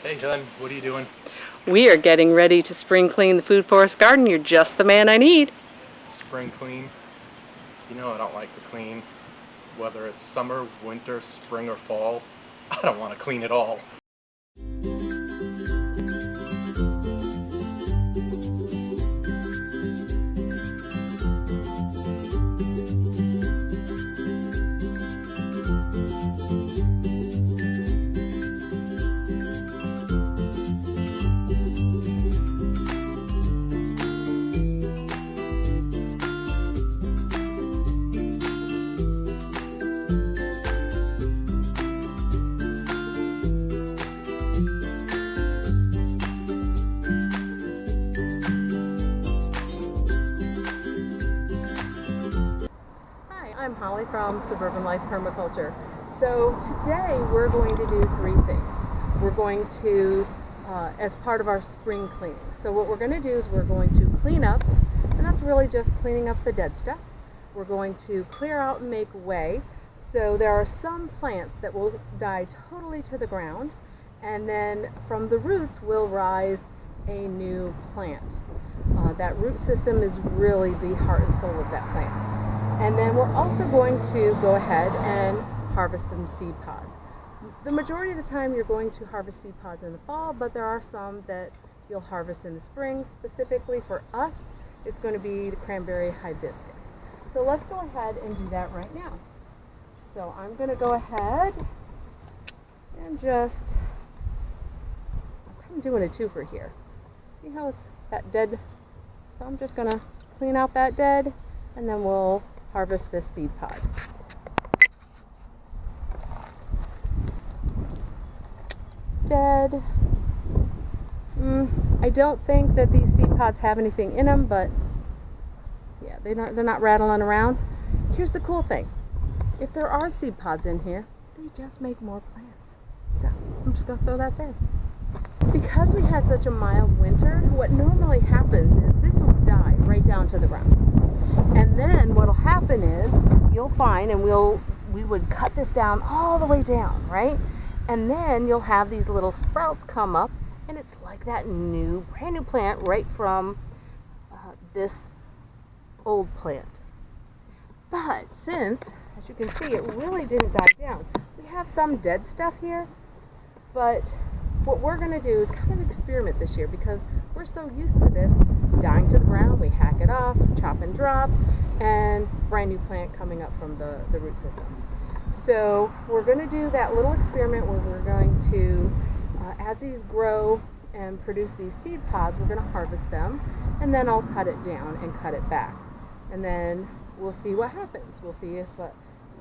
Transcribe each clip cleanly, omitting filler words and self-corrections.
Hey, hun, what are you doing? We are getting ready to spring clean the food forest garden. You're just the man I need. Spring clean? You know I don't like to clean. Whether it's summer, winter, spring, or fall, I don't want to clean at all. I'm Holly from Suburban Permaculture. So today we're going to do three things. We're going to, as part of our spring cleaning. So what we're going to do is we're going to clean up, and that's really just cleaning up the dead stuff. We're going to clear out and make way. So there are some plants that will die totally to the ground, and then from the roots will rise a new plant. That root system is really the heart and soul of that plant. And then we're also going to go ahead and harvest some seed pods. The majority of the time you're going to harvest seed pods in the fall, but there are some that you'll harvest in the spring. Specifically for us, it's going to be the cranberry hibiscus. So let's go ahead and do that right now. So I'm going to go ahead and I'm doing a twofer here. See how it's that dead? So I'm just going to clean out that dead, and then we'll harvest this seed pod. Dead. I don't think that these seed pods have anything in them, but yeah, they're not rattling around. Here's the cool thing. If there are seed pods in here, they just make more plants. So I'm just going to throw that there. Because we had such a mild winter, what normally happens is this will die right down to the ground. And then what'll happen is you'll find, and we would cut this down all the way down, right? And then you'll have these little sprouts come up, and it's like that brand new plant right from this old plant. But since, as you can see, it really didn't die down, we have some dead stuff here. But what we're going to do is kind of experiment this year, because we're so used to this dying to the ground. We hack it off, chop and drop, and brand new plant coming up from the root system. So we're going to do that little experiment where we're going to, as these grow and produce these seed pods, we're going to harvest them, and then I'll cut it down and cut it back. And then we'll see what happens. We'll see if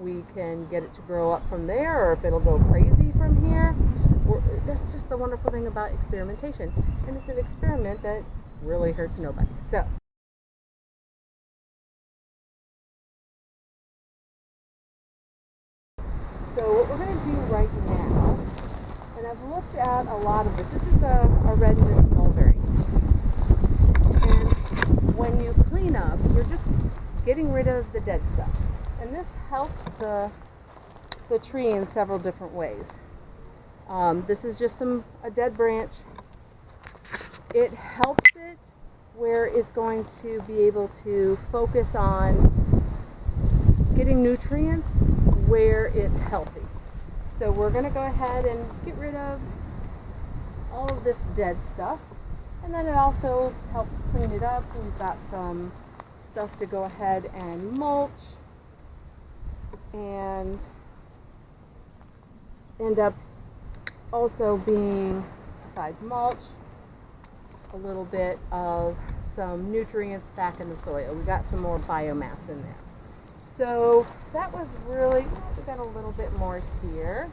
we can get it to grow up from there, or if it'll go crazy from here. That's just the wonderful thing about experimentation. And it's an experiment that really hurts nobody. So what we're going to do right now, and I've looked at a lot of this. This is a red mist mulberry. And when you clean up, you're just getting rid of the dead stuff. And this helps the tree in several different ways. This is just a dead branch. It helps it where it's going to be able to focus on getting nutrients where it's healthy. So we're going to go ahead and get rid of all of this dead stuff, and then it also helps clean it up. We've got some stuff to go ahead and mulch and end up also being, besides mulch, a little bit of some nutrients back in the soil. We got some more biomass in there. So that was really, we got a little bit more here.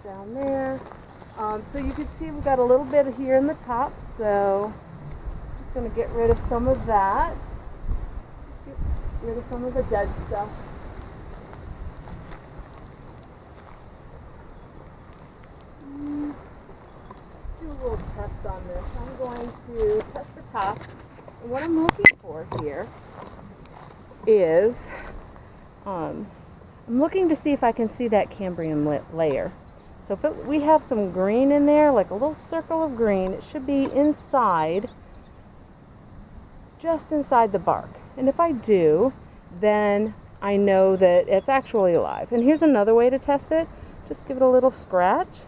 Down there. So you can see we've got a little bit here in the top. So I'm just going to get rid of some of that. Get rid of some of the dead stuff. Do a little test on this. I'm going to test the top, and what I'm looking for here is I'm looking to see if I can see that Cambrian layer. So if we have some green in there, like a little circle of green, it should be inside, just inside the bark. And if I do, then I know that it's actually alive. And here's another way to test it. Just give it a little scratch,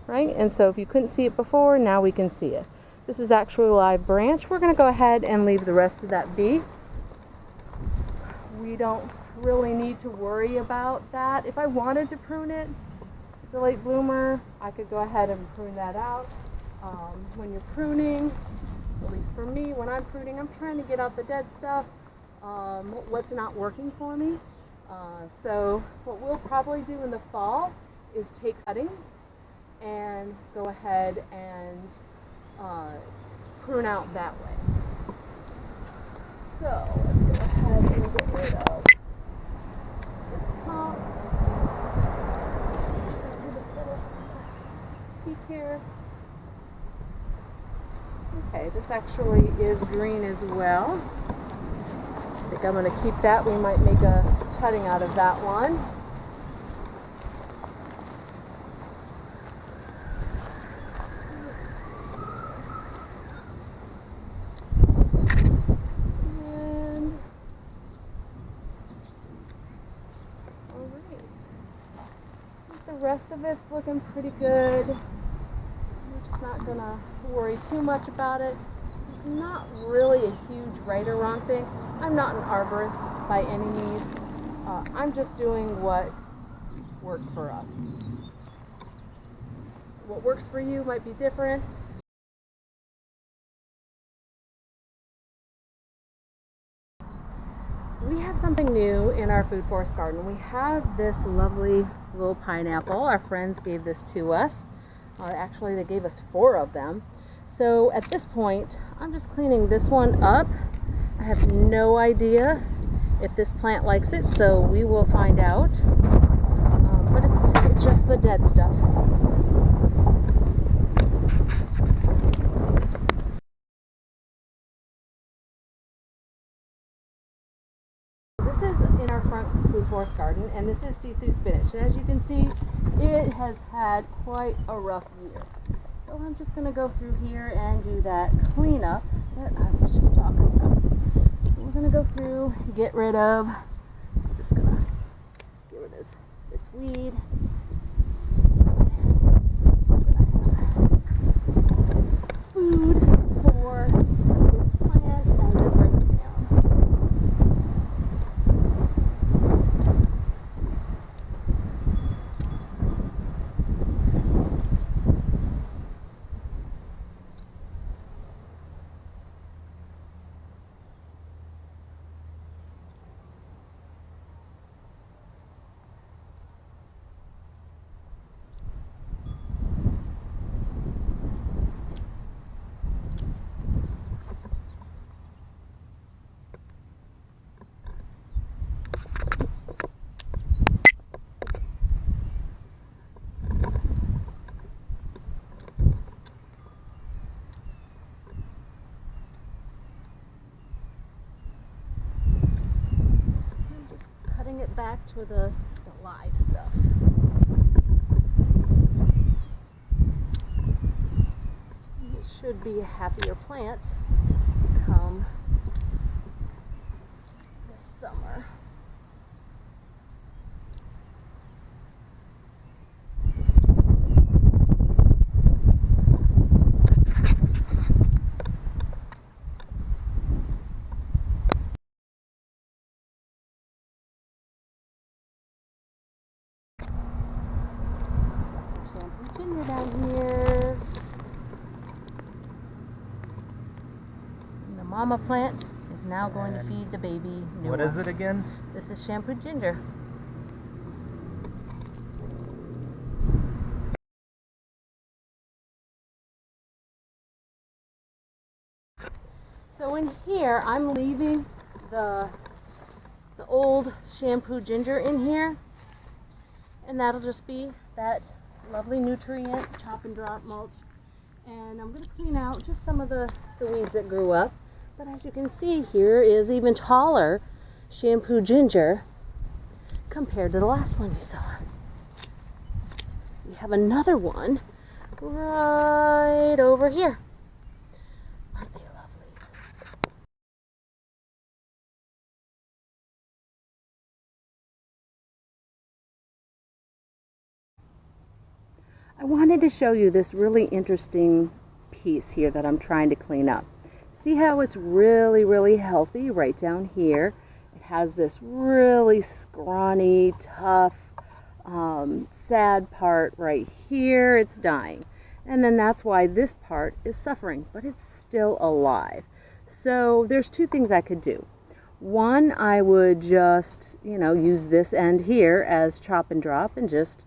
right? And so if you couldn't see it before, now we can see it. This is actually a live branch. We're going to go ahead and leave the rest of that be. We don't really need to worry about that. If I wanted to prune it, it's a late bloomer, I could go ahead and prune that out. When you're pruning, at least for me, when I'm pruning, I'm trying to get out the dead stuff, what's not working for me. So what we'll probably do in the fall is take cuttings and go ahead and prune out that way. So let's go ahead and get rid of this top. Peek here. Okay, this actually is green as well. I think I'm going to keep that. We might make a cutting out of that one. And all right. I think the rest of it's looking pretty good. I'm just not going to worry too much about it. It's not really a huge right or wrong thing. I'm not an arborist by any means. I'm just doing what works for us. What works for you might be different. We have something new in our food forest garden. We have this lovely little pineapple. Our friends gave this to us. Actually, they gave us 4 of them. So at this point, I'm just cleaning this one up. I have no idea if this plant likes it, so we will find out. But it's just the dead stuff. This is in our front food forest garden, and this is sisu spinach. And as you can see, it has had quite a rough year. So I'm just going to go through here and do that cleanup that I was just talking about. So we're going to go through, get rid of, I'm just going to get rid of this weed. Food for this plant and then bring it down. It back to the live stuff. It should be a happier plant come this summer. Down here, and the mama plant is now going to feed the baby new What one. is it again? This is shampooed ginger. So in here, I'm leaving the old shampooed ginger in here, and that'll just be that lovely nutrient chop and drop mulch. And I'm going to clean out just some of the weeds that grew up. But as you can see, here is even taller shampoo ginger compared to the last one we saw. we have another one right over here. Aren't they lovely? I wanted to show you this really interesting piece here that I'm trying to clean up. See how it's really, really healthy right down here. It has this really scrawny, tough, sad part right here. It's dying. And then that's why this part is suffering, but it's still alive. So there's two things I could do. One, I would just, use this end here as chop and drop and just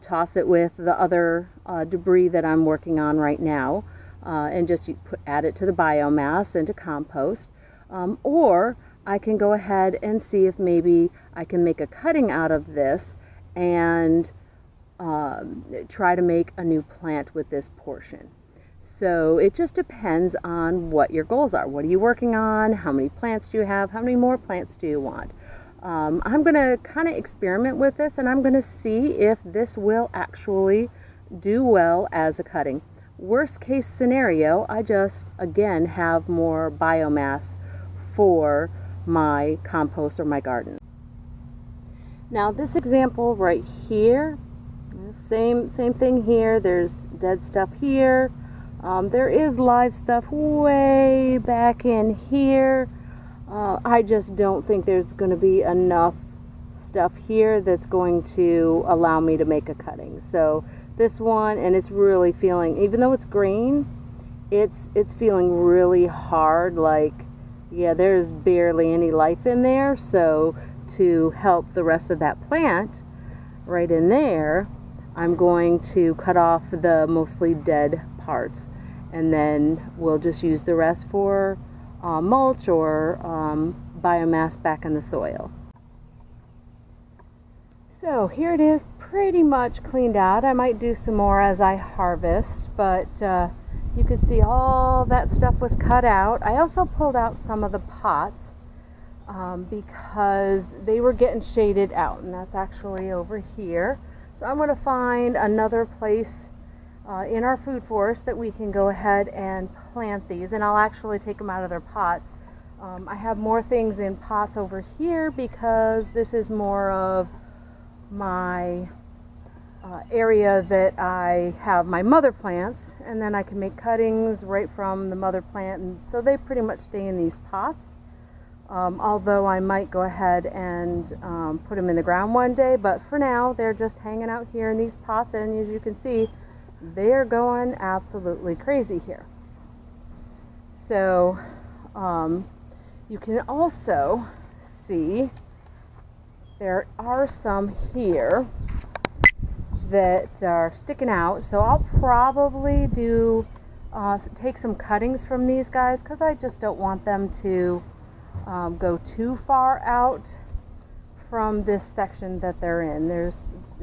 toss it with the other debris that I'm working on right now, and just add it to the biomass and to compost. Or I can go ahead and see if maybe I can make a cutting out of this and try to make a new plant with this portion. So it just depends on what your goals are. What are you working on? How many plants do you have? How many more plants do you want? I'm going to kind of experiment with this, and I'm going to see if this will actually do well as a cutting. Worst case scenario, I just, again, have more biomass for my compost or my garden. Now this example right here, same thing here. There's dead stuff here. There is live stuff way back in here. I just don't think there's going to be enough stuff here that's going to allow me to make a cutting. So this one, and it's really feeling, even though it's green, it's feeling really hard, like, yeah, there's barely any life in there. So to help the rest of that plant right in there, I'm going to cut off the mostly dead parts, and then we'll just use the rest for mulch or biomass back in the soil. So here it is, pretty much cleaned out. I might do some more as I harvest, but you can see all that stuff was cut out. I also pulled out some of the pots because they were getting shaded out, and that's actually over here. So I'm going to find another place in our food forest that we can go ahead and plant these, and I'll actually take them out of their pots. I have more things in pots over here because this is more of my area that I have my mother plants, and then I can make cuttings right from the mother plant, and so they pretty much stay in these pots. Although I might go ahead and put them in the ground one day, but for now they're just hanging out here in these pots, and as you can see, they're going absolutely crazy here. So you can also see there are some here that are sticking out, so I'll probably do take some cuttings from these guys because I just don't want them to go too far out from this section that they're in.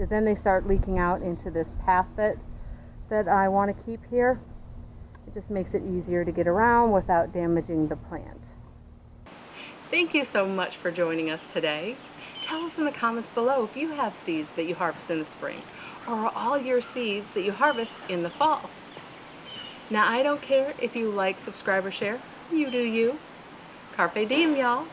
Then they start leaking out into this path that I want to keep here. It just makes it easier to get around without damaging the plant. Thank you so much for joining us today. Tell us in the comments below if you have seeds that you harvest in the spring, or are all your seeds that you harvest in the fall. Now I don't care if you like, subscribe, or share. You do you. Carpe diem, y'all.